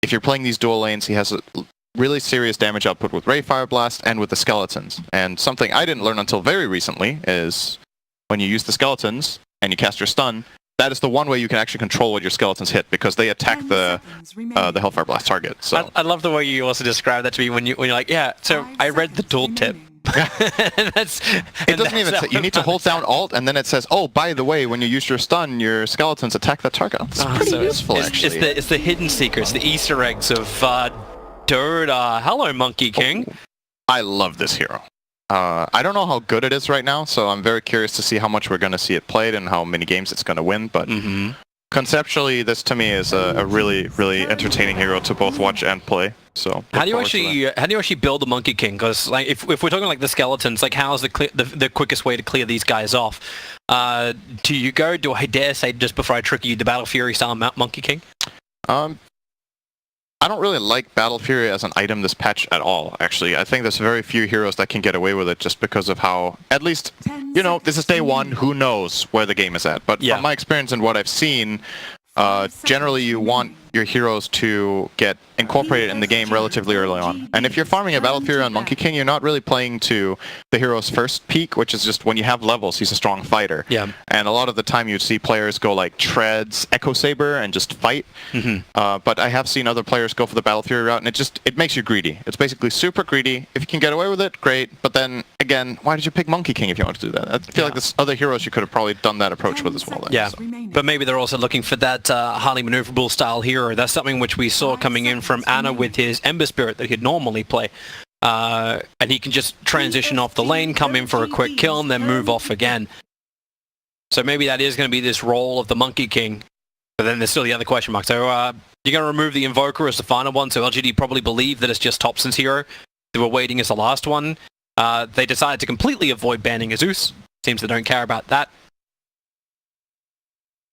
if you're playing these dual lanes, he has a really serious damage output with Ray Fire Blast and with the skeletons. And something I didn't learn until very recently is when you use the skeletons and you cast your stun, that is the one way you can actually control what your skeletons hit, because they attack the Hellfire Blast target. So I love the way you also describe that to me when you're like, yeah, so I read the tooltip. It doesn't even say, you need to hold down Alt, and then it says, oh, by the way, when you use your stun, your skeletons attack that target. It's pretty useful, actually. It's the hidden secrets, the Easter eggs of Dota. Hello, Monkey King. I love this hero. I don't know how good it is right now, so I'm very curious to see how much we're going to see it played and how many games it's going to win, but conceptually, this to me is a really, really entertaining hero to both watch and play. So how do you actually build a Monkey King? Because like if we're talking like the skeletons, like how's the quickest way to clear these guys off? Do I dare say, just before I trick you, the Battle Fury style Monkey King? I don't really like Battle Fury as an item this patch at all, actually. I think there's very few heroes that can get away with it just because of how, at least, you know, this is day one, who knows where the game is at. But from my experience and what I've seen, generally you want your heroes to get incorporated in the game relatively early on. And if you're farming a Battle Fury on Monkey King, you're not really playing to the hero's first peak, which is just when you have levels, he's a strong fighter. Yeah. And a lot of the time you'd see players go like Treads, Echo Saber, and just fight. But I have seen other players go for the Battle Fury route, and it makes you greedy. It's basically super greedy. If you can get away with it, great. But then, again, why did you pick Monkey King if you want to do that? I feel like there's other heroes you could have probably done that approach with as well. Then, yeah, so. But maybe they're also looking for that highly maneuverable style hero. That's something which we saw coming in from Ana with his Ember Spirit that he'd normally play. And he can just transition off the lane, come in for a quick kill, and then move off again. So maybe that is going to be this role of the Monkey King. But then there's still the other question mark. So you're going to remove the Invoker as the final one, so LGD probably believe that it's just Thompson's hero. They were waiting as the last one. They decided to completely avoid banning Azus. Seems they don't care about that.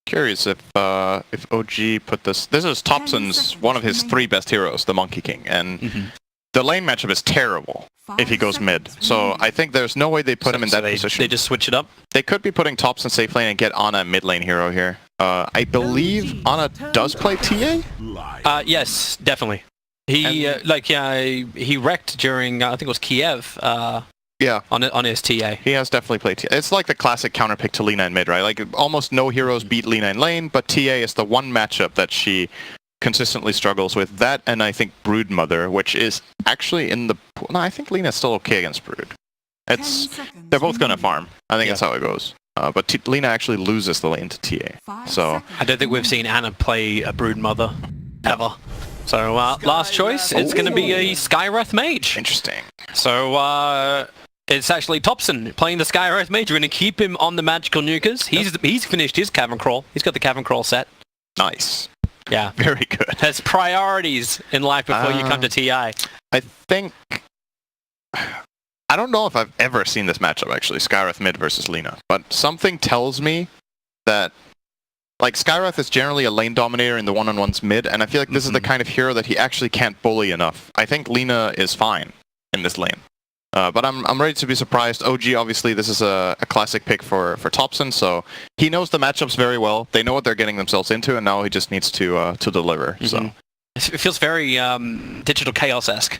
Curious if OG put this is Thompson's one of his 3 best heroes, the Monkey King, and the lane matchup is terrible if he goes mid. So I think there's no way they put him in that position. They just switch it up? They could be putting Thompson safe lane and get Ana a mid lane hero here. I believe Ana does play TA? Yes, definitely. He he wrecked during I think it was Kiev. Yeah, on his TA. He has definitely played TA. It's like the classic counterpick to Lina in mid, right? Like almost no heroes beat Lina in lane, but TA is the one matchup that she consistently struggles with. That and I think Broodmother, which is actually in the... No, I think Lina's still okay against Brood. They're both going to farm. I think that's how it goes. But Lina actually loses the lane to TA. So I don't think we've seen Ana play a Broodmother ever. So last choice, it's going to be a Skywrath Mage. Interesting. So it's actually Thompson playing the Skywrath Mage. We're going to keep him on the magical nukers. He's finished his Cavern Crawl. He's got the Cavern Crawl set. Nice. Yeah. Very good. There's priorities in life before you come to TI. I think... I don't know if I've ever seen this matchup, actually, Skywrath mid versus Lina. But something tells me that... Like, Skywrath is generally a lane dominator in the one-on-ones mid, and I feel like this is the kind of hero that he actually can't bully enough. I think Lina is fine in this lane. But I'm ready to be surprised. OG, obviously, this is a classic pick for Thompson, so he knows the matchups very well. They know what they're getting themselves into, and now he just needs to deliver. So it feels very Digital Chaos-esque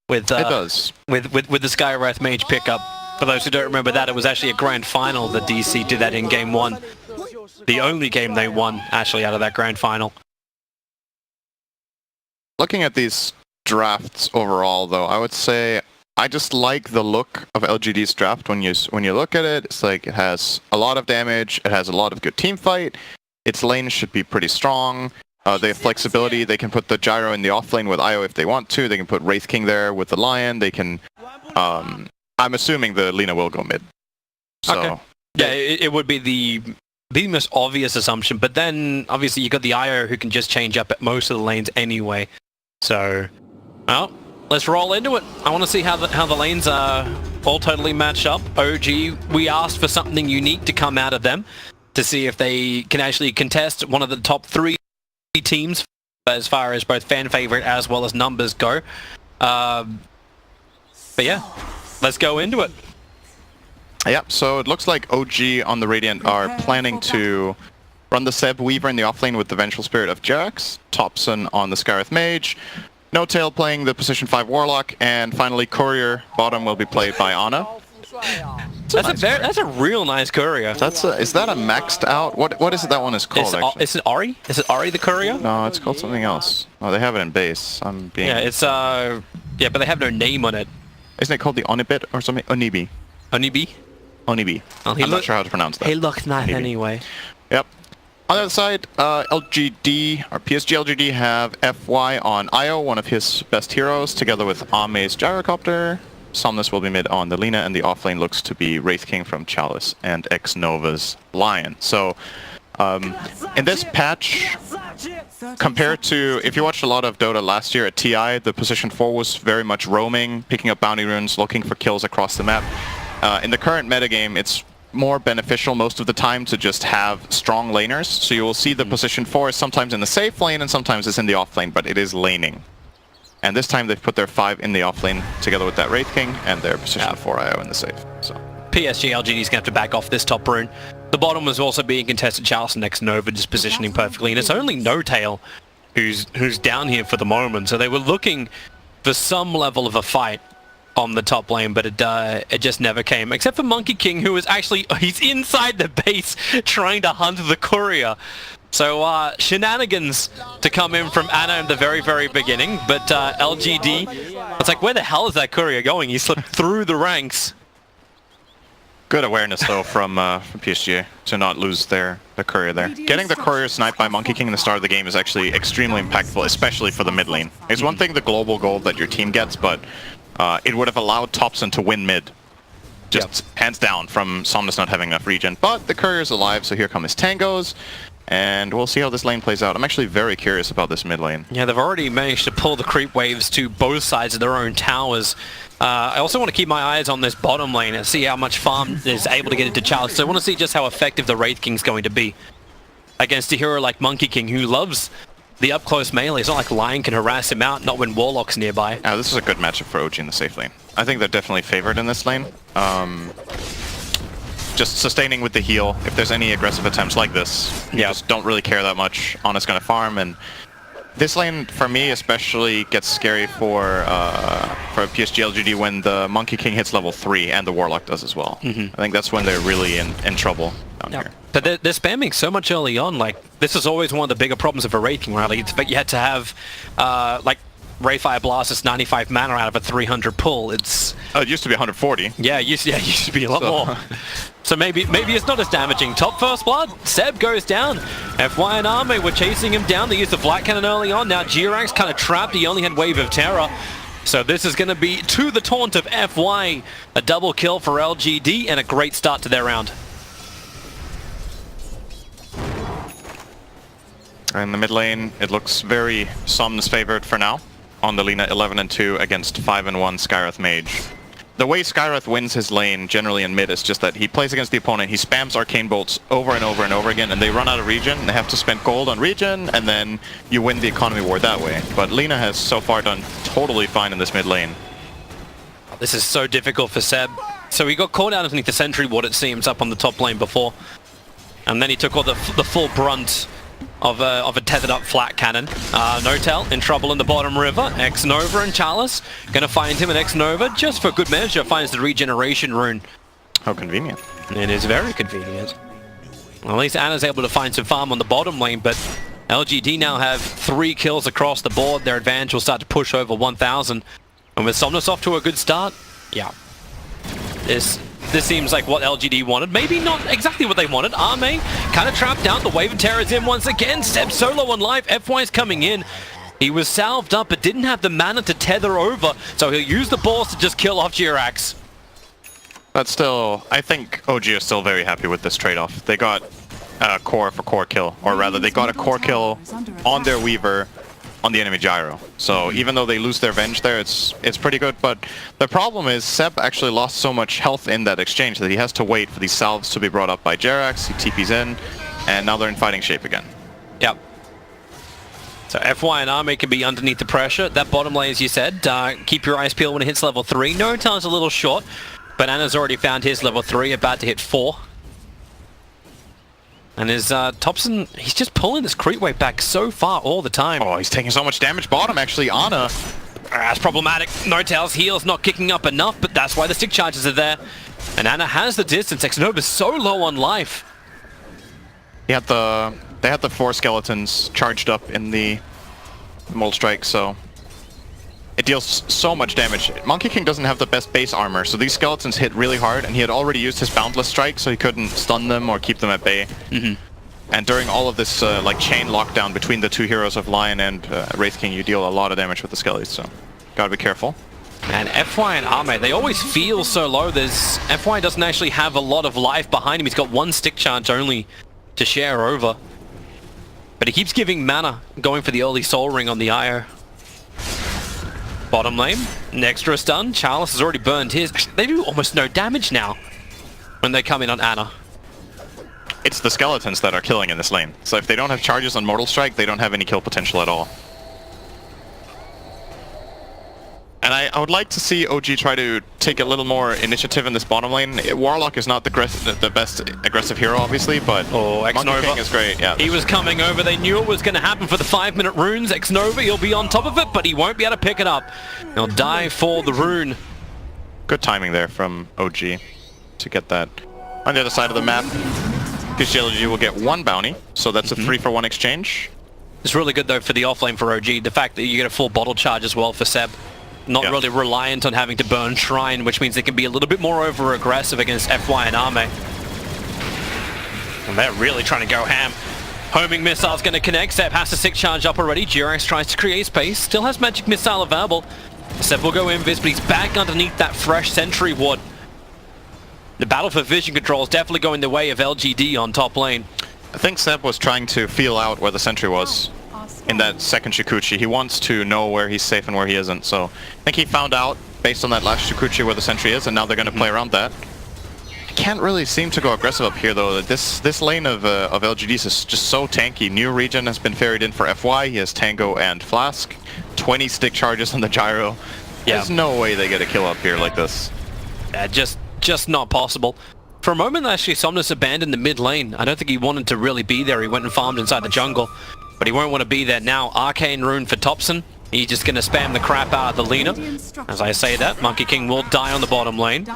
with it does with the Skywrath Mage pickup. For those who don't remember that, it was actually a grand final that DC did that in Game 1. The only game they won, actually, out of that grand final. Looking at these drafts overall, though, I would say I just like the look of LGD's draft. When you look at it, it's like it has a lot of damage, it has a lot of good team fight, its lane should be pretty strong, they have flexibility, they can put the Gyro in the offlane with IO if they want to, they can put Wraith King there with the Lion, they can... I'm assuming the Lina will go mid. So, okay. Yeah, it would be the most obvious assumption, but then obviously you got the IO who can just change up at most of the lanes anyway. So, well, let's roll into it. I want to see how the lanes are all totally matched up. OG, we asked for something unique to come out of them to see if they can actually contest one of the top 3 teams as far as both fan favorite as well as numbers go. But yeah, let's go into it. Yep, so it looks like OG on the Radiant are planning to run the Seb Weaver in the offlane with the Vengeful Spirit of Jerax, Thompson on the Scarith Mage, No Tail playing the position 5 Warlock, and finally Courier bottom will be played by Ana. That's a real nice courier. Is that a maxed out? What is it that one is called? Is it Ari? Is it Ari the courier? No, it's called something else. Oh, they have it in base. Yeah, it's yeah, but they have no name on it. Isn't it called the Onibit or something? Onibi. Onibi? Onibi. Well, I'm not sure how to pronounce that. He looks nice anyway. Yep. On the other side, LGD, or PSG LGD have FY on Io, one of his best heroes, together with Ame's Gyrocopter. Somnus will be mid on the Lina, and the offlane looks to be Wraith King from Chalice and X-Nova's Lion. So, in this patch, compared to, if you watched a lot of Dota last year at TI, the position 4 was very much roaming, picking up bounty runes, looking for kills across the map. In the current metagame, it's more beneficial most of the time to just have strong laners. So you will see the position 4 is sometimes in the safe lane and sometimes it's in the off lane, but it is laning. And this time they've put their 5 in the off lane together with that Wraith King and their position 4 IO in the safe. So PSG LGD's gonna have to back off this top rune. The bottom was also being contested. Chalice and X-Nova just positioning perfectly, and it's only No Tail who's down here for the moment. So they were looking for some level of a fight on the top lane, but it just never came, except for Monkey King, who is actually, he's inside the base trying to hunt the courier. So shenanigans to come in from Ana in the very, very beginning, but LGD, it's like, where the hell is that courier going? He slipped through the ranks. Good awareness though from PSG to not lose the courier there. Getting the courier sniped by Monkey King in the start of the game is actually extremely impactful, especially for the mid lane. It's one thing the global gold that your team gets, but it would have allowed Thompson to win mid. Just hands down from Somnus not having enough regen. But the courier's alive, so here come his tangos. And we'll see how this lane plays out. I'm actually very curious about this mid lane. Yeah, they've already managed to pull the creep waves to both sides of their own towers. I also want to keep my eyes on this bottom lane and see how much farm is able to get into Chalice. So I want to see just how effective the Wraith King's going to be against a hero like Monkey King, who loves the up-close melee. It's not like Lion can harass him out, not when Warlock's nearby. This is a good matchup for OG in the safe lane. I think they're definitely favored in this lane. Just sustaining with the heal. If there's any aggressive attempts like this, you just don't really care that much. Ana's gonna farm, and this lane, for me especially, gets scary for PSG LGD when the Monkey King hits level 3 and the Warlock does as well. I think that's when they're really in trouble down here. But they're spamming so much early on. Like, this is always one of the bigger problems of a Wraith King, right? Like, you had to have like Rayfire Blast is 95 mana out of a 300 pull. It used to be 140. Yeah, it used to be a lot more. So maybe it's not as damaging. Top first blood, Seb goes down. FY and Arme were chasing him down. They used the Flat Cannon early on. Now Jirax kind of trapped. He only had Wave of Terror. So this is going to be to the taunt of FY. A double kill for LGD and a great start to their round. In the mid lane, it looks very Somnus favored for now. On the Lina 11 and 2 against 5 and 1 Skywrath Mage. The way Skywrath wins his lane generally in mid is just that he plays against the opponent, he spams Arcane Bolts over and over and over again, and they run out of regen, and they have to spend gold on regen, and then you win the economy war that way. But Lina has so far done totally fine in this mid lane. This is so difficult for Seb. So he got caught out underneath the Sentry Ward, it seems, up on the top lane before. And then he took all the full brunt of a tethered up Flat Cannon. Notel in trouble in the bottom river. X-Nova and Chalice gonna find him, and X-Nova, just for good measure, finds the regeneration rune. How convenient. It is very convenient. Well, at least Ana's able to find some farm on the bottom lane, but LGD now have 3 kills across the board. Their advantage will start to push over 1,000. And with Somnus off to a good start, yeah. This seems like what LGD wanted. Maybe not exactly what they wanted. Arme kind of trapped out. The Wave of Terror is in once again. Seb solo on life. FY's coming in. He was salved up but didn't have the mana to tether over. So he'll use the balls to just kill off Jirax. But still, I think OG is still very happy with this trade-off. They got a core for core kill. Or rather, they got a core kill on their Weaver on the enemy Gyro. So even though they lose their Venge there, it's pretty good. But the problem is Seb actually lost so much health in that exchange that he has to wait for these salves to be brought up by Jerax. He TP's in, and now they're in fighting shape again. Yep. So FY and Arme can be underneath the pressure. That bottom lane, as you said, keep your eyes peeled when it hits level 3. No time's a little short, but Anna's already found his level 3, about to hit 4. And his Thompson, he's just pulling this creep wave back so far all the time. Oh, he's taking so much damage bottom, actually. Ana. That's problematic. No-Tail's heal's not kicking up enough, but that's why the stick charges are there. And Ana has the distance. Xnova's so low on life. They had the 4 skeletons charged up in the Mold Strike, so it deals so much damage. Monkey King doesn't have the best base armor, so these skeletons hit really hard, and he had already used his Boundless Strike, so he couldn't stun them or keep them at bay. And during all of this like chain lockdown between the 2 heroes of Lion and Wraith King, you deal a lot of damage with the skellies, so gotta be careful. And FY and Ame, they always feel so low. FY doesn't actually have a lot of life behind him. He's got 1 stick charge only to share over. But he keeps giving mana, going for the early Soul Ring on the IO. Bottom lane, an extra stun. Charles has already burned his. Actually, they do almost no damage now when they come in on Ana. It's the skeletons that are killing in this lane. So if they don't have charges on Mortal Strike, they don't have any kill potential at all. And I would like to see OG try to take a little more initiative in this bottom lane. Warlock is not the best aggressive hero, obviously, but Monkey King is great. Yeah, he was coming over. They knew it was going to happen for the 5-minute runes. Xnova, he'll be on top of it, but he won't be able to pick it up. He'll die for the rune. Good timing there from OG to get that. On the other side of the map, PSG LGD will get 1 bounty, so that's a 3-for-1 exchange. It's really good, though, for the offlane for OG. The fact that you get a full bottle charge as well for Seb. Not really reliant on having to burn Shrine, which means they can be a little bit more over-aggressive against FY and Ame. And they're really trying to go ham. Homing Missile's going to connect. Seb has the 6 charge up already. Jirax tries to create space. Still has Magic Missile available. Seb will go invis, but he's back underneath that fresh Sentry Ward. The battle for vision control is definitely going the way of LGD on top lane. I think Seb was trying to feel out where the sentry was in that second Shikuchi. He wants to know where he's safe and where he isn't, so I think he found out based on that last Shikuchi where the sentry is, and now they're going to play around that. I can't really seem to go aggressive up here though. This lane of LGDs is just so tanky. New region has been ferried in for FY. He has Tango and Flask. 20 stick charges on the gyro. There's no way they get a kill up here like this. Just not possible. For a moment, actually, Somnus abandoned the mid lane. I don't think he wanted to really be there. He went and farmed inside the jungle, but he won't want to be there now. Arcane Rune for Thompson. He's just going to spam the crap out of the Lina. As I say that, Monkey King will die on the bottom lane.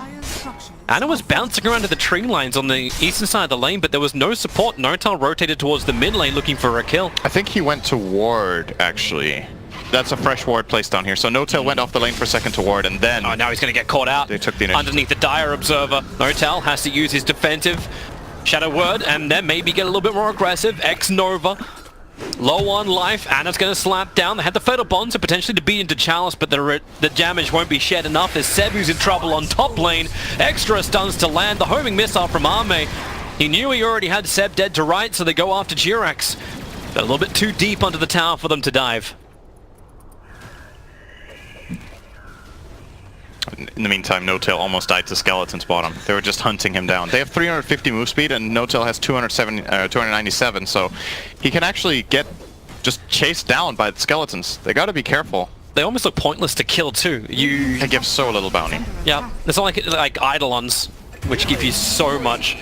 Ana was bouncing around to the tree lines on the eastern side of the lane, but there was no support. No-Tail rotated towards the mid lane looking for a kill. I think he went to ward, actually. That's a fresh ward placed down here. So No-Tail went off the lane for a second to ward, and then... Oh, now he's going to get caught out. They took the initiative. Underneath the Dire Observer. No-Tail has to use his defensive Shadow Word, and then maybe get a little bit more aggressive. X-Nova. Low on life. Ana's going to slap down. They had the Fatal Bond, so potentially to beat into Chalice, but the damage won't be shed enough. There's Seb who's in trouble on top lane. Extra stuns to land. The homing missile from Ame. He knew he already had Seb dead to right, so they go after Jirax. But a little bit too deep under the tower for them to dive. In the meantime, No-Tail almost died to Skeleton's bottom. They were just hunting him down. They have 350 move speed, and No-Tail has 297, so he can actually get just chased down by the Skeletons. They gotta be careful. They almost look pointless to kill, too. They give so little bounty. Yeah, it's not like Eidolons, which give you so much.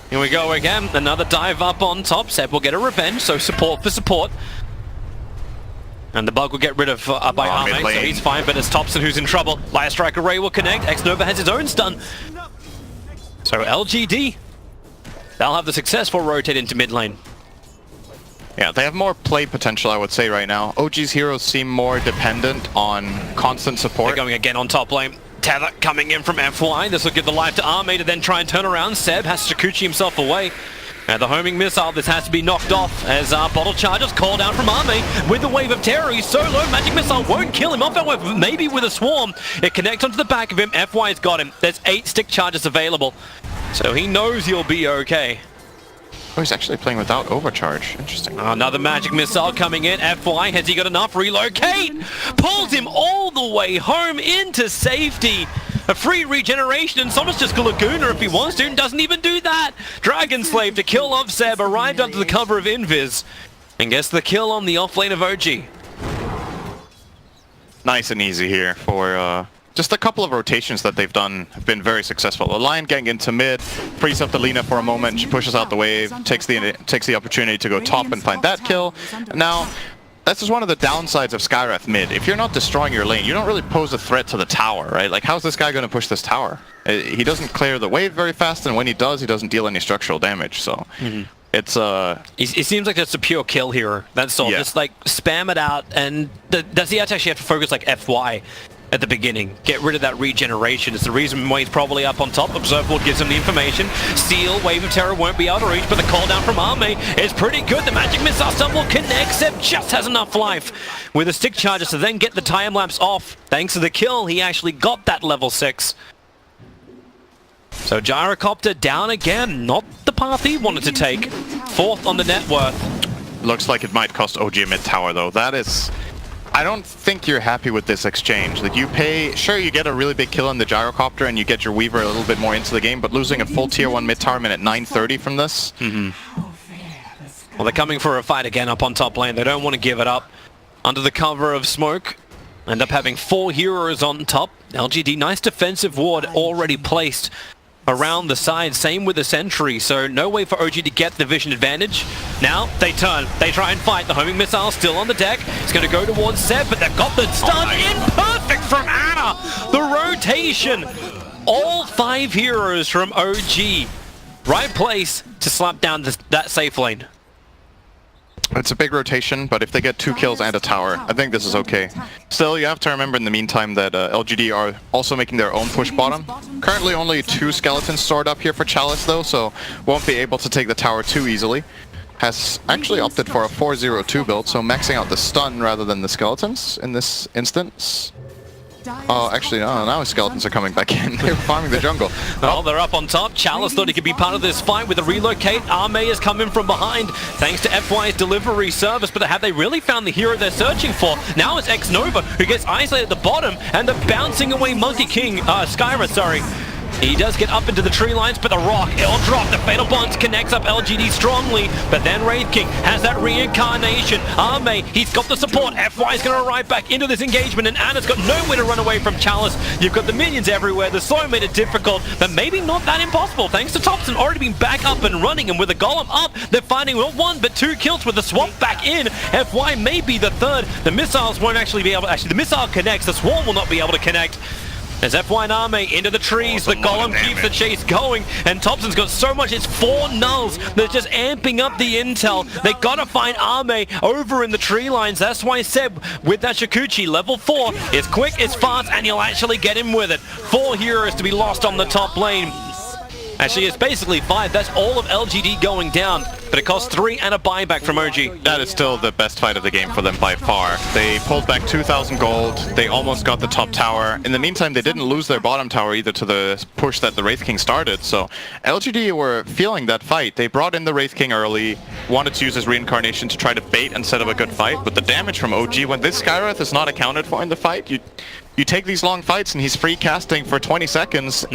Here we go again. Another dive up on top. Seb will get a revenge, so support for support. And the bug will get rid of by Ame, so he's fine, but it's Thompson who's in trouble. Liar Strike Array will connect. X-Nova has his own stun. So LGD, they'll have the successful rotate into mid lane. Yeah, they have more play potential, I would say, right now. OG's heroes seem more dependent on constant support. They're going again on top lane. Tether coming in from FY. This will give the life to Ame to then try and turn around. Seb has to Kuchi himself away. And the homing missile, this has to be knocked off as bottle charges called out from Ame with the wave of terror. He's so low, magic missile won't kill him off, however, maybe with a swarm. It connects onto the back of him. FY's got him. There's 8 stick charges available, so he knows he'll be okay. Oh, he's actually playing without overcharge. Interesting. Another magic missile coming in. FY, has he got enough? Relocate! Pulls him all the way home into safety. A free regeneration, and someone's just got Laguna if he wants to, and doesn't even do that. Dragon Slave to kill off Seb, arrived under the cover of Invis, and gets the kill on the offlane of OG. Nice and easy here for just a couple of rotations that they've done have been very successful. The Lion getting into mid, frees up the Lina for a moment, she pushes out the wave, takes the opportunity to go top and find that kill. Now, that's just one of the downsides of Skywrath mid. If you're not destroying your lane, you don't really pose a threat to the tower, right? Like, how's this guy going to push this tower? He doesn't clear the wave very fast, and when he does, he doesn't deal any structural damage, so... It's It seems like it's a pure kill hero. That's all. Yeah. Just like spam it out, and does he actually have to focus like FY at the beginning? Get rid of that regeneration. It's the reason why he's probably up on top. Observable gives him the information. Seal, Wave of Terror won't be able to reach, but the call down from Arme is pretty good. The magic missile stumble connects. Seb just has enough life with a stick charger to then get the time lapse off. Thanks to the kill, he actually got that level 6. So Gyrocopter down again, not the path he wanted to take. 4th on the net worth. Looks like it might cost OG a mid tower though. That is... I don't think you're happy with this exchange. Like, you pay... Sure, you get a really big kill on the Gyrocopter and you get your Weaver a little bit more into the game, but losing a full tier 1 mid tower at 930 from this... Well, they're coming for a fight again up on top lane. They don't want to give it up. Under the cover of smoke. End up having 4 heroes on top. LGD, nice defensive ward already placed around the side, same with the sentry, so no way for OG to get the vision advantage. Now they turn, they try and fight. The homing missile still on the deck. It's going to go towards Seb, but they've got the stun in. Perfect from Anna. The rotation. All 5 heroes from OG. Right place to slap down that safe lane. It's a big rotation, but if they get 2 kills and a tower, I think this is okay. Still, you have to remember in the meantime that LGD are also making their own push bottom. Currently only 2 skeletons stored up here for Chalice though, so won't be able to take the tower too easily. Has actually opted for a 4-0-2 build, so maxing out the stun rather than the skeletons in this instance. Oh, actually, no, now his skeletons are coming back in. They're farming the jungle. Oh, they're up on top. Chalice thought he could be part of this fight with a relocate. Arme is coming from behind thanks to FY's delivery service, but have they really found the hero they're searching for? Now it's X-Nova who gets isolated at the bottom, and the bouncing away Monkey King, Skyra, sorry. He does get up into the tree lines, but the rock, it'll drop. The Fatal Bonds connects up LGD strongly, but then Wraith King has that reincarnation. Arme, he's got the support. FY's going to arrive back into this engagement, and Anna's got nowhere to run away from Chalice. You've got the minions everywhere. The slow made it difficult, but maybe not that impossible. Thanks to Thompson already being back up and running, and with the Golem up, they're finding not 1 but 2 kills with the swap back in. FY may be the 3rd. The missiles won't actually be able to... Actually, the missile connects. The swarm will not be able to connect. As FY and Arme into the trees, the Golem keeps the chase going, and Thompson's got so much, it's 4 nulls. They're just amping up the intel. They gotta find Arme over in the tree lines. That's why Seb, with that Shikuchi, level 4, is quick, it's fast, and you'll actually get him with it. 4 heroes to be lost on the top lane. Actually, it's basically 5. That's all of LGD going down, but it costs 3 and a buyback from OG. That is still the best fight of the game for them by far. They pulled back 2,000 gold. They almost got the top tower. In the meantime, they didn't lose their bottom tower either to the push that the Wraith King started. So LGD were feeling that fight. They brought in the Wraith King early, wanted to use his reincarnation to try to bait and set up a good fight. But the damage from OG, when this Skywrath is not accounted for in the fight, you take these long fights and he's free casting for 20 seconds.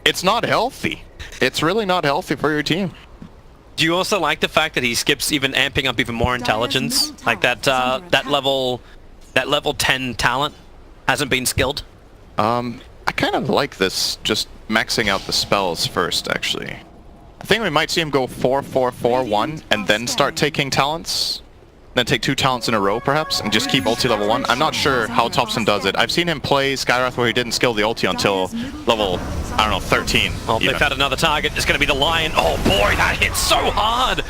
It's not healthy. It's really not healthy for your team. Do you also like the fact that he skips even amping up even more intelligence? Like that level 10 talent hasn't been skilled? I kind of like this, just maxing out the spells first, actually. I think we might see him go 4-4-4-1 and then start taking talents. Then take 2 talents in a row, perhaps, and just keep ulti level 1. I'm not sure how Thompson does it. I've seen him play Skywrath where he didn't skill the ulti until level, I don't know, 13. Oh, they've had another target. It's going to be the Lion. Oh boy, that hit so hard.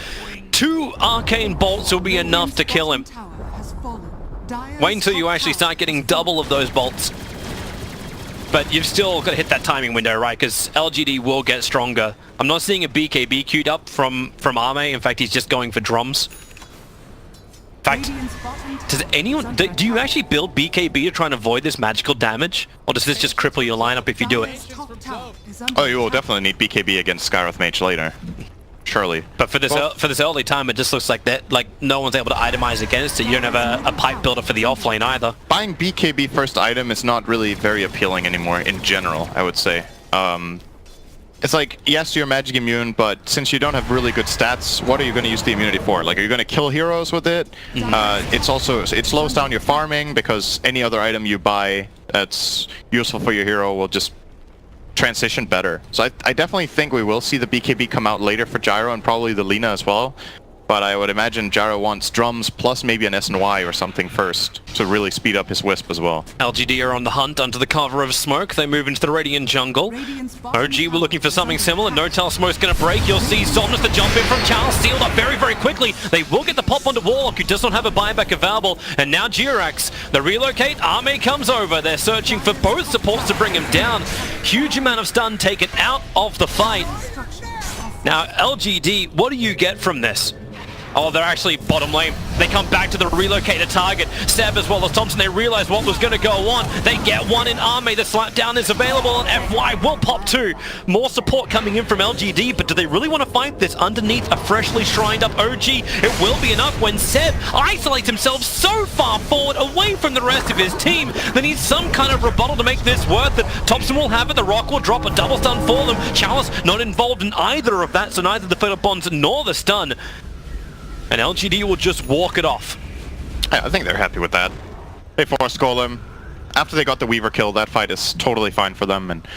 2 arcane bolts will be enough to kill him. Wait until you actually start getting double of those bolts. But you've still got to hit that timing window, right? Because LGD will get stronger. I'm not seeing a BKB queued up from Arme. In fact, he's just going for drums. In fact, does anyone... Do you actually build BKB to try and avoid this magical damage? Or does this just cripple your lineup if you do it? Oh, you will definitely need BKB against Skywrath Mage later. Surely. But for this early time, it just looks like that, like no one's able to itemize against it. You don't have a pipe builder for the offlane either. Buying BKB first item is not really very appealing anymore in general, I would say. it's like, yes, you're magic immune, but since you don't have really good stats, what are you going to use the immunity for? Like, are you going to kill heroes with it? It's also, it slows down your farming because any other item you buy that's useful for your hero will just transition better. So I definitely think we will see the BKB come out later for Gyro and probably the Lina as well. But I would imagine Gyro wants drums plus maybe an SNY or something first to really speed up his Wisp as well. LGD are on the hunt under the cover of smoke. They move into the Radiant jungle. OG were looking for something similar. No Tell Smoke's going to break. You'll see Somnus to jump in from Charles, sealed up very, very quickly. They will get the pop onto Warlock, who does not have a buyback available. And now Jirax, the relocate, Arme comes over. They're searching for both supports to bring him down. Huge amount of stun taken out of the fight. Now, LGD, what do you get from this? Oh, they're actually bottom lane. They come back to the relocated target. Seb as well as Thompson, they realize what was going to go on. They get one in Arme. The slapdown is available, and FY will pop two. More support coming in from LGD, but do they really want to fight this underneath a freshly shrined up OG? It will be enough when Seb isolates himself so far forward away from the rest of his team. They need some kind of rebuttal to make this worth it. Thompson will have it. The Rock will drop a double stun for them. Chalice not involved in either of that, so neither the Fatal Bonds nor the stun. And LGD will just walk it off. Yeah, I think they're happy with that. They forced Golem. After they got the Weaver kill, that fight is totally fine for them. And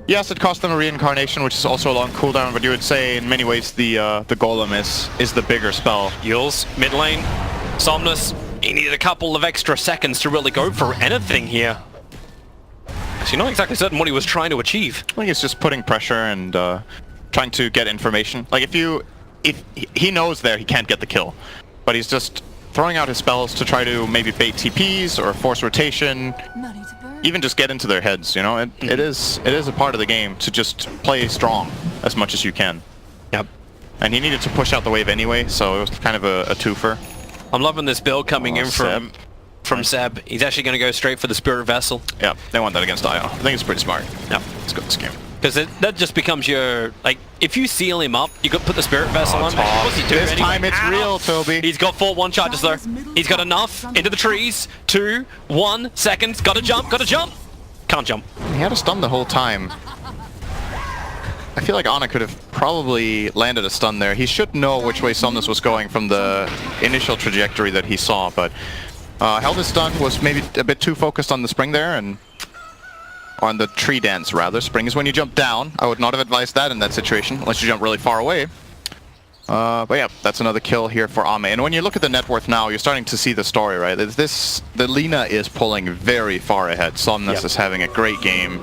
yes, it cost them a reincarnation, which is also a long cooldown, but you would say in many ways the Golem is the bigger spell. Yules, mid lane, Somnus, he needed a couple of extra seconds to really go for anything here. Actually, not exactly certain what he was trying to achieve. I think it's just putting pressure and trying to get information. Like if he knows there he can't get the kill, but he's just throwing out his spells to try to maybe bait TPs or force rotation, even just get into their heads, you know? It is a part of the game to just play strong as much as you can. Yep. And he needed to push out the wave anyway, so it was kind of a twofer. I'm loving this build coming in from Seb. He's actually going to go straight for the Spirit Vessel. Yeah, they want that against Io. I think it's pretty smart. Yeah, it's good this game. Because that just becomes your, like, if you seal him up, you could put the Spirit Vessel on. What's he doing this anyway? time it's real, Toby. He's got 4 1 charges though. He's got enough into the trees. 2, 1 seconds. Gotta jump, gotta jump. Can't jump. He had a stun the whole time. I feel like Ana could have probably landed a stun there. He should know which way Somnus was going from the initial trajectory that he saw, but held his stun, was maybe a bit too focused on the spring there, and on the tree dance rather. Spring is when you jump down. I would not have advised that in that situation, unless you jump really far away. But yeah, that's another kill here for Ame. And when you look at the net worth now, you're starting to see the story, right? The Lina is pulling very far ahead. Somnus is having a great game.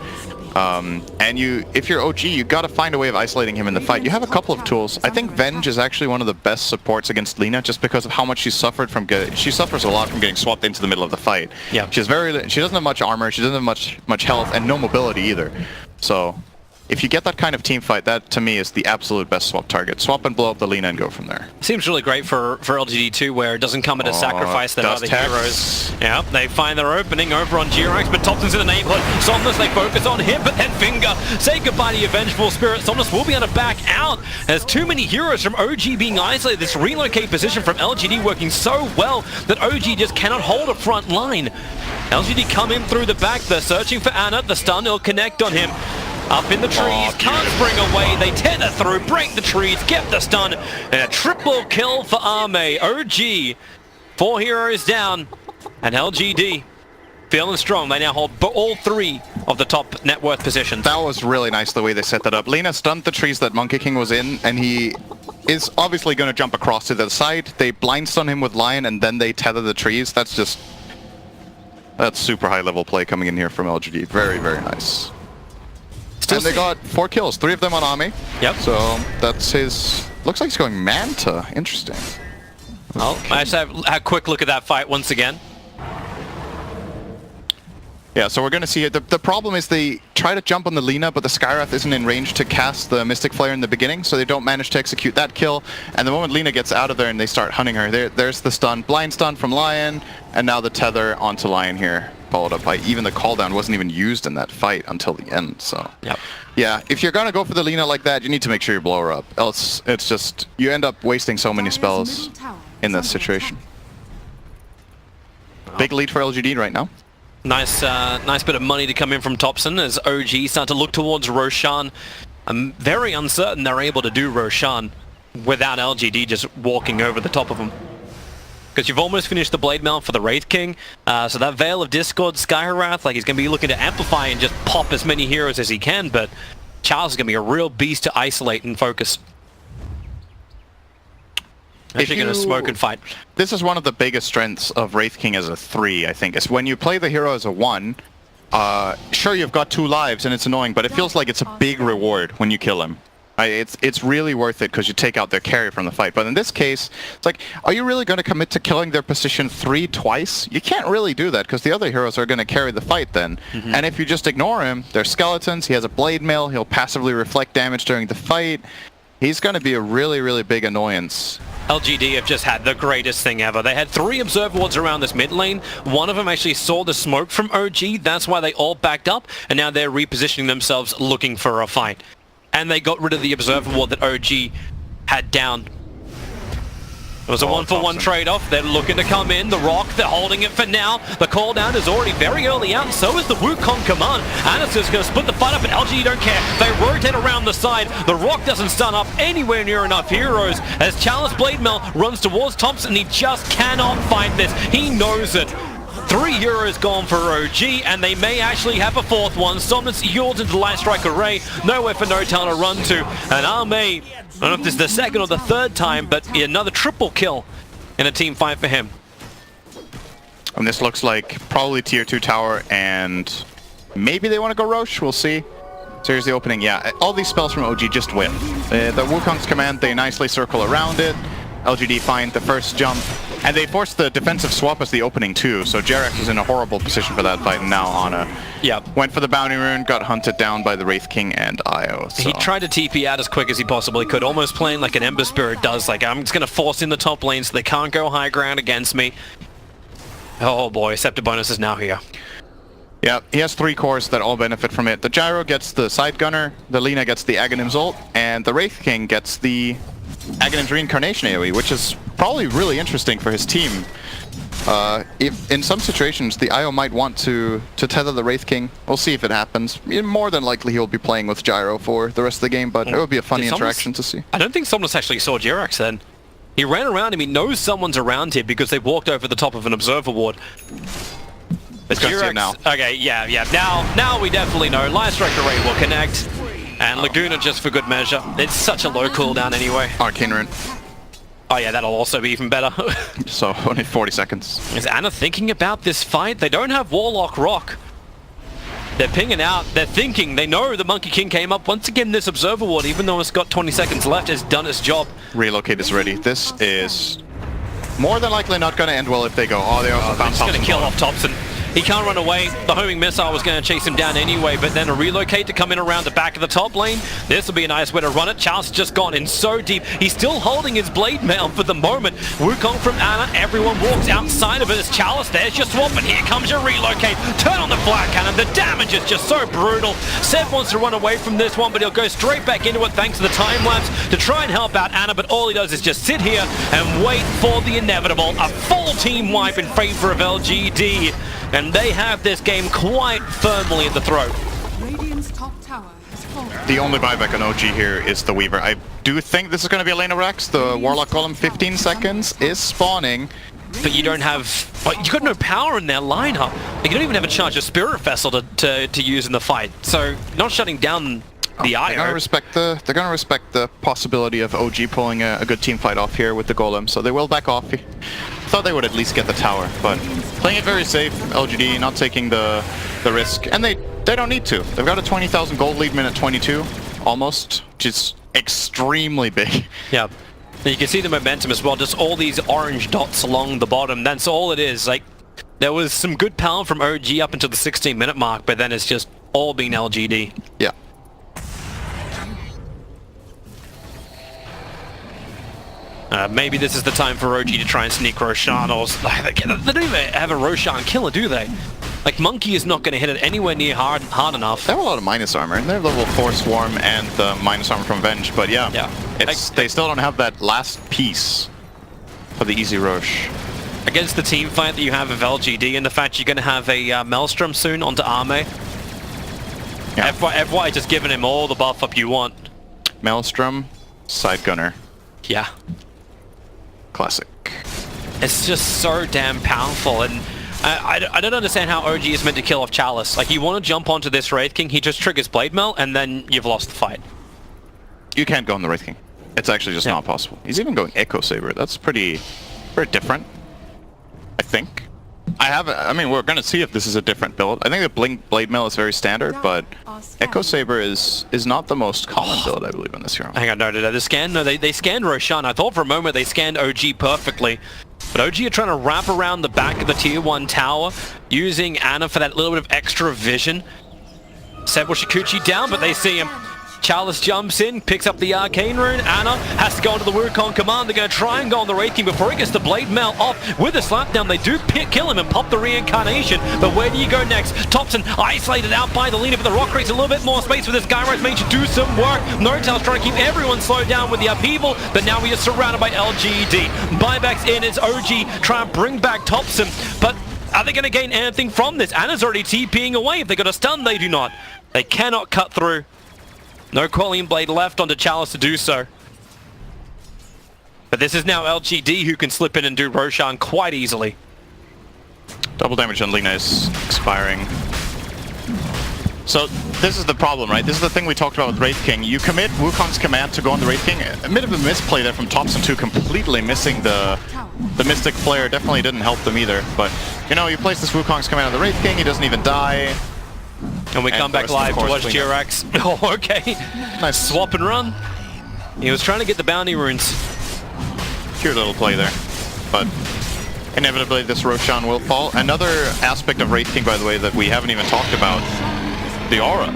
And if you're OG, you got to find a way of isolating him in the fight. You have a couple of tools. I think Venge is actually one of the best supports against Lina, just because of how much she suffered from she suffers a lot from getting swapped into the middle of the fight. Yeah. She doesn't have much armor, she doesn't have much health, and no mobility either. So if you get that kind of team fight, that to me is the absolute best swap target. Swap and blow up the Lina and go from there. Seems really great for LGD too, where it doesn't come at a sacrifice that other heroes. Yeah, they find their opening over on Jirax, but Thompson's in the neighborhood. Somnus, they focus on him, but then Finger. Say goodbye to your vengeful spirit. Somnus will be able to back out. There's too many heroes from OG being isolated. This relocate position from LGD working so well that OG just cannot hold a front line. LGD come in through the back. They're searching for Ana. The stun will connect on him. Up in the trees, can't spring away, they tether through, break the trees, get the stun, and a triple kill for Arme. OG, 4 heroes down, and LGD feeling strong. They now hold all 3 of the top net worth positions. That was really nice the way they set that up. Lina stunned the trees that Monkey King was in, and he is obviously going to jump across to the side. They blind stun him with Lion, and then they tether the trees. That's super high level play coming in here from LGD. Very, very nice. And they got 4 kills, 3 of them on Ami. Yep. So that's his... Looks like he's going Manta. Interesting. Well, I just have a quick look at that fight once again. Yeah, so we're going to see it. The problem is they try to jump on the Lina, but the Skywrath isn't in range to cast the Mystic Flare in the beginning, so they don't manage to execute that kill. And the moment Lina gets out of there and they start hunting her, there's the stun. Blind stun from Lion, and now the tether onto Lion here. Followed up by even the call down wasn't even used in that fight until the end, so... Yep. Yeah, if you're gonna go for the Lina like that, you need to make sure you blow her up. Else, it's just... You end up wasting so many spells in that situation. Big lead for LGD right now. Nice bit of money to come in from Thompson as OG start to look towards Roshan. I'm very uncertain they're able to do Roshan without LGD just walking over the top of them. Because you've almost finished the Blade Mail for the Wraith King, so that Veil of Discord, Skywrath, like he's going to be looking to amplify and just pop as many heroes as he can, but Charles is going to be a real beast to isolate and focus. Actually going to smoke and fight. This is one of the biggest strengths of Wraith King as a 3, I think, is when you play the hero as a 1, sure, you've got 2 lives and it's annoying, but it feels like it's a big reward when you kill him. It's really worth it because you take out their carry from the fight. But in this case, it's like, are you really going to commit to killing their position 3 twice? You can't really do that because the other heroes are going to carry the fight then. And if you just ignore him, they're skeletons, he has a blade mail, he'll passively reflect damage during the fight. He's going to be a really, really big annoyance. LGD have just had the greatest thing ever. They had 3 observer wards around this mid lane. One of them actually saw the smoke from OG. That's why they all backed up. And now they're repositioning themselves looking for a fight. And they got rid of the observer ward that OG had down. It was a 1-for-1 trade-off. They're looking to come in. The Rock, they're holding it for now. The call down is already very early out, and so is the Wukong command. Anis is going to split the fight up, and LGD don't care. They rotate around the side. The Rock doesn't stun up anywhere near enough heroes as Chalice Blademail runs towards Thompson. He just cannot fight this. He knows it. 3 heroes gone for OG, and they may actually have a 4th one. Somnus yields into the Light Strike Array. Nowhere for No Town to run to. And Arme, I don't know if this is the 2nd or the 3rd time, but another triple kill in a team fight for him. And this looks like probably tier 2 tower, and maybe they want to go Roche. We'll see. So here's the opening. Yeah, all these spells from OG just whiff. The Wukong's command, they nicely circle around it. LGD find the first jump, and they forced the defensive swap as the opening too, so Jerax was in a horrible position for that fight, and now Ana went for the bounty rune, got hunted down by the Wraith King and Io. So. He tried to TP out as quick as he possibly could, almost playing like an Ember Spirit does, like I'm just going to force in the top lane so they can't go high ground against me. Oh boy, Scepter bonus is now here. Yeah, he has 3 cores that all benefit from it. The Gyro gets the Side Gunner, the Lina gets the Aghanim's ult, and the Wraith King gets the Aghanim's Reincarnation AoE, which is probably really interesting for his team. If in some situations the IO might want to tether the Wraith King, we'll see if it happens. More than likely he'll be playing with Gyro for the rest of the game, but it would be a funny interaction to see. I don't think Somnus actually saw Jerax then. He ran around him, he knows someone's around him because they walked over the top of an observer ward. But Jerax, now. Okay, yeah. Now we definitely know. Light Strike Array will connect. And Laguna just for good measure. It's such a low cooldown anyway. Arcane Rune. Oh yeah, that'll also be even better. So only 40 seconds. Is Ana thinking about this fight? They don't have Warlock Rock. They're pinging out. They're thinking. They know the Monkey King came up. Once again, this Observer Ward, even though it's got 20 seconds left, has done its job. Relocate is ready. This is more than likely not going to end well if they go. Oh, they also found Thompson. Just going to kill off Thompson. He can't run away. The homing missile was going to chase him down anyway, but then a relocate to come in around the back of the top lane. This will be a nice way to run it. Charles just gone in so deep. He's still holding his blade mail for the moment. Wukong from Ana. Everyone walks outside of it as Chalice. There's your swap, and here comes your relocate. Turn on the flat cannon. The damage is just so brutal. Seb wants to run away from this one, but he'll go straight back into it thanks to the time lapse to try and help out Ana, but all he does is just sit here and wait for the inevitable. A full team wipe in favor of LGD. And they have this game quite firmly at the throat. Radiant's top tower has fallen. The only buyback on OG here is the Weaver. I do think this is going to be a lane of Rex. The Warlock Golem 15 seconds is spawning. But you don't have... Well, you got no power in their lineup. You don't even have a charge of Spirit Vessel to use in the fight. So, not shutting down the IO. They're gonna respect the possibility of OG pulling a good team fight off here with the Golem, so they will back off. Thought they would at least get the tower, but playing it very safe. LGD not taking the risk, and they don't need to. They've got a 20,000 gold lead minute 22, almost, which is extremely big. Yeah. And you can see the momentum as well, just all these orange dots along the bottom. That's all it is. Like, there was some good power from OG up until the 16-minute mark, but then it's just all been LGD. Yeah. Maybe this is the time for OG to try and sneak Roshan, or they don't even have a Roshan killer, do they? Like, Monkey is not going to hit it anywhere near hard enough. They have a lot of minus armor, and they have level 4 Swarm and the minus armor from Venge, but yeah. They still don't have that last piece for the easy Roche. Against the team fight that you have of LGD, and the fact you're going to have a Maelstrom soon onto Arme, Yeah. FY just giving him all the buff up you want. Maelstrom, side gunner, Yeah. classic. It's just so damn powerful, and I don't understand how OG is meant to kill off Chalice. Like, you want to jump onto this Wraith King, he just triggers Blade Mail, and then you've lost the fight. You can't go on the Wraith King. It's actually just not possible. He's even going Echo Saber. That's very different, I think. I mean, we're going to see if this is a different build. I think the Blade Mail is very standard, but Echo Saber is not the most common build, I believe, in this hero. Hang on, no, did they scan? No, they scanned Roshan. I thought for a moment they scanned OG perfectly. But OG are trying to wrap around the back of the tier 1 tower, using Ana for that little bit of extra vision. Sebo Shikuchi down, but they see him. Chalice jumps in, picks up the Arcane Rune. Ana has to go into the Wukong command. They're going to try and go on the Wraith King before he gets the Blade Mail off. With a slapdown, they do kill him and pop the Reincarnation. But where do you go next? Thompson isolated out by the leader, but the Rock creates a little bit more space for this guy. Right, made to do some work. Nortel's trying to keep everyone slowed down with the upheaval, but now we are surrounded by LGD. Buybacks in, it's OG trying to bring back Thompson, but are they going to gain anything from this? Ana's already TPing away. If they got a stun, they do not. They cannot cut through. No Quelling Blade left onto Chalice to do so. But this is now LGD who can slip in and do Roshan quite easily. Double damage on Lina is expiring. So this is the problem, right? This is the thing we talked about with Wraith King. You commit Wukong's command to go on the Wraith King. A bit of a misplay there from Thompson too, completely missing the Mystic Flare. Definitely didn't help them either. But, you know, you place this Wukong's command on the Wraith King, he doesn't even die. And we come back live to watch Jirax. Oh, okay. Nice swap and run. He was trying to get the bounty runes. Cute little play there. But inevitably this Roshan will fall. Another aspect of Wraith King, by the way, that we haven't even talked about, the aura.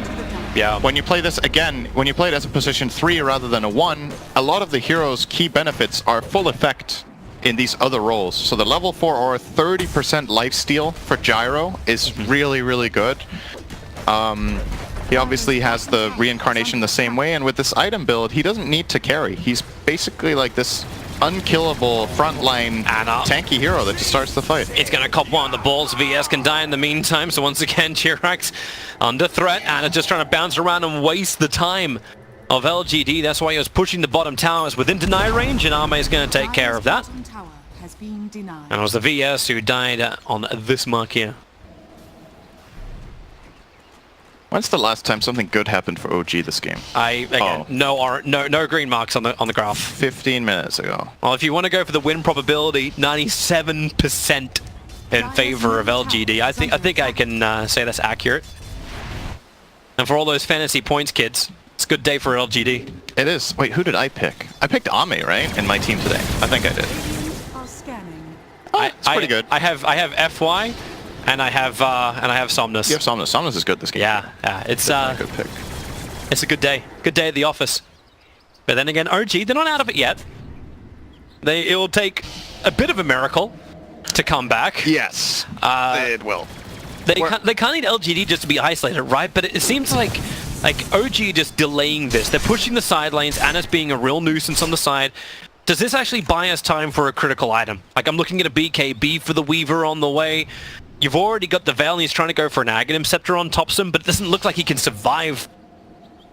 Yeah. When you play this, again, when you play it as a position 3 rather than a 1, a lot of the hero's key benefits are full effect in these other roles. So the level 4 aura 30% lifesteal for Gyro is really, really good. He obviously has the reincarnation the same way, and with this item build, he doesn't need to carry. He's basically like this unkillable frontline tanky hero that just starts the fight. It's going to cop one of the balls. VS can die in the meantime, so once again, Jirax under threat. Ana just trying to bounce around and waste the time of LGD. That's why he was pushing the bottom towers within deny range, and Arme is going to take care of that. And it was the VS who died on this mark here. When's the last time something good happened for OG this game? No green marks on the graph. 15 minutes ago. Well, if you want to go for the win probability, 97% in favor of LGD. I think I can say that's accurate. And for all those fantasy points, kids, it's a good day for LGD. It is. Wait, who did I pick? I picked Ame, right, in my team today. I think I did. Oh, it's pretty good. I have FY. And I have Somnus. You have Somnus. Somnus is good this game. Yeah, it's a good pick. It's a good day. Good day at the office. But then again, OG, they're not out of it yet. It will take a bit of a miracle to come back. Yes, it will. They can't need LGD just to be isolated, right? But it seems like OG just delaying this. They're pushing the side lanes. Ana's being a real nuisance on the side. Does this actually buy us time for a critical item? Like, I'm looking at a BKB for the Weaver on the way. You've already got the Veil, and he's trying to go for an Aghanim Scepter on Thompson, but it doesn't look like he can survive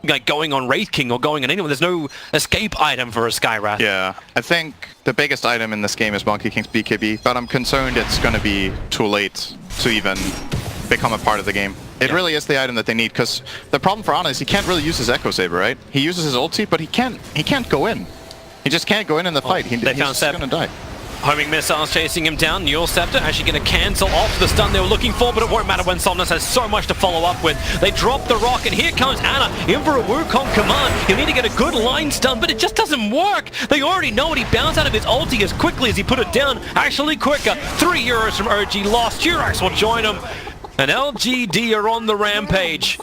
like going on Wraith King or going on anyone. There's no escape item for a Skywrath. Yeah, I think the biggest item in this game is Monkey King's BKB, but I'm concerned it's going to be too late to even become a part of the game. It really is the item that they need, because the problem for Ana is he can't really use his Echo Saber, right? He uses his ulti, but he can't go in. He just can't go in the fight. He's just going to die. Homing missiles chasing him down. Newell Scepter actually going to cancel off the stun they were looking for, but it won't matter when Somnus has so much to follow up with. They drop the rock, and here comes Ana in for a Wukong command. He'll need to get a good line stun, but it just doesn't work. They already know it. He bounced out of his ulti as quickly as he put it down. Actually quicker. 3 euros from OG lost. Jirax will join him. And LGD are on the rampage.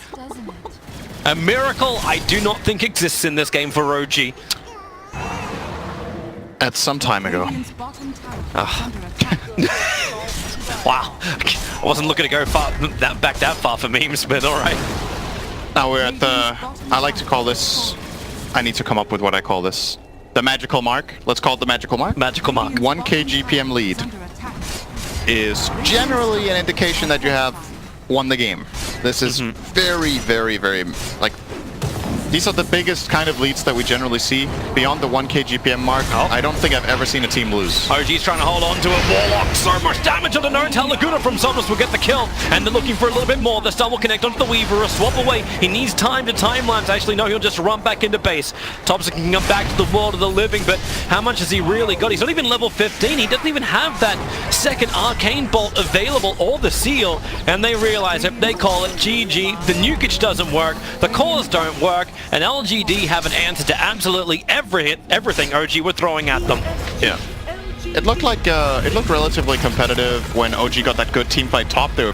A miracle I do not think exists in this game for OG. That's some time ago. Wow. I wasn't looking to go back that far for memes, but alright. Now we're at the... I like to call this... I need to come up with what I call this. The magical mark. Let's call it the magical mark. Magical mark. 1k GPM lead is generally an indication that you have won the game. This is very, very, very, like, these are the biggest kind of leads that we generally see beyond the 1k GPM mark. I don't think I've ever seen a team lose. OG's trying to hold on to it. Warlock, so much damage on the node. Laguna from Somnus will get the kill, and they're looking for a little bit more. The stun will connect onto the Weaver, a swap away. He needs time to timelapse. Actually, no, he'll just run back into base. Thompson can come back to the world of the living, but how much has he really got? He's not even level 15. He doesn't even have that second Arcane Bolt available or the seal, and they realize it. They call it GG. The nukage doesn't work. The cores don't work. And LGD have an answer to absolutely everything OG were throwing at them. Yeah. It looked like it looked relatively competitive when OG got that good team fight top. They were